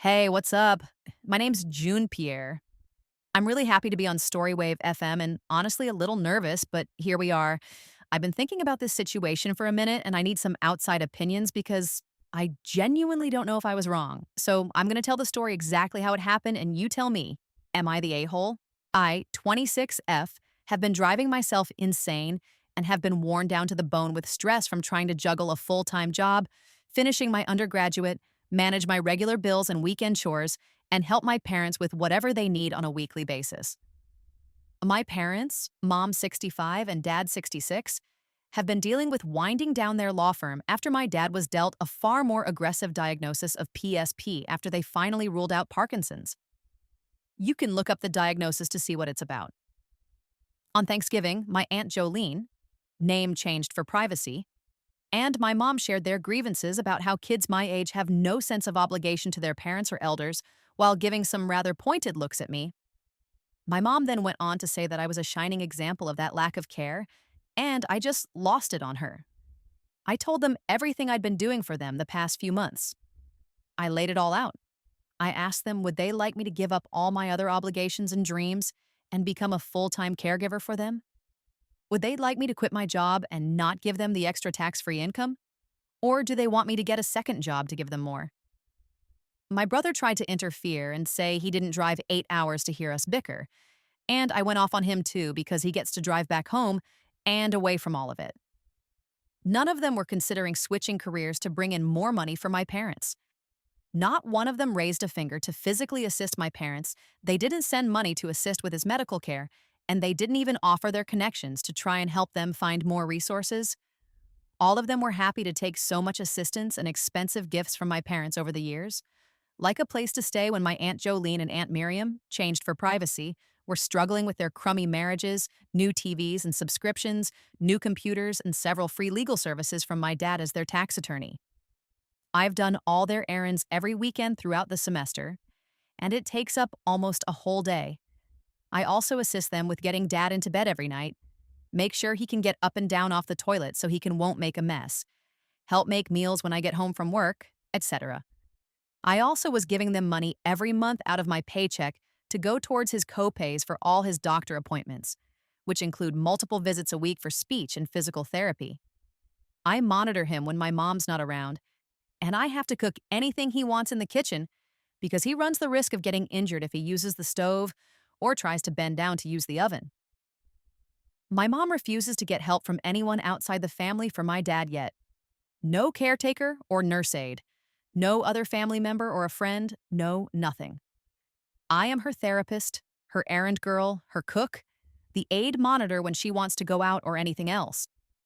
Hey, what's up? My name's June Pierre. I'm really happy to be on Storywave FM and honestly a little nervous, but here we are. I've been thinking about this situation for a minute and I need some outside opinions because I genuinely don't know if I was wrong. So I'm going to tell the story exactly how it happened and you tell me, am I the a hole? I, 26F, have been driving myself insane and have been worn down to the bone with stress from trying to juggle a full time job, finishing my undergraduate, manage my regular bills and weekend chores, and help my parents with whatever they need on a weekly basis. My parents, mom 65 and dad 66, have been dealing with winding down their law firm after my dad was dealt a far more aggressive diagnosis of PSP after they finally ruled out Parkinson's. You can look up the diagnosis to see what it's about. On Thanksgiving, my Aunt Jolene, name changed for privacy, and my mom shared their grievances about how kids my age have no sense of obligation to their parents or elders while giving some rather pointed looks at me. My mom then went on to say that I was a shining example of that lack of care, and I just lost it on her. I told them everything I'd been doing for them the past few months. I laid it all out. I asked them would they like me to give up all my other obligations and dreams and become a full time caregiver for them? Would they like me to quit my job and not give them the extra tax free income? Or do they want me to get a second job to give them more? My brother tried to interfere and say he didn't drive 8 hours to hear us bicker, and I went off on him too because he gets to drive back home and away from all of it. None of them were considering switching careers to bring in more money for my parents. Not one of them raised a finger to physically assist my parents, they didn't send money to assist with his medical care, and they didn't even offer their connections to try and help them find more resources. All of them were happy to take so much assistance and expensive gifts from my parents over the years. Like a place to stay when my Aunt Jolene and Aunt Miriam, changed for privacy, were struggling with their crummy marriages, new TVs and subscriptions, new computers, and several free legal services from my dad as their tax attorney. I've done all their errands every weekend throughout the semester, and it takes up almost a whole day. I also assist them with getting dad into bed every night, make sure he can get up and down off the toilet so he can won't make a mess, help make meals when I get home from work, etc. I also was giving them money every month out of my paycheck to go towards his copays for all his doctor appointments, which include multiple visits a week for speech and physical therapy. I monitor him when my mom's not around, and I have to cook anything he wants in the kitchen because he runs the risk of getting injured if he uses the stove or tries to bend down to use the oven. My mom refuses to get help from anyone outside the family for my dad yet. No caretaker or nurse aide. No other family member or a friend. No, nothing. I am her therapist, her errand girl, her cook, the aide monitor when she wants to go out or anything else.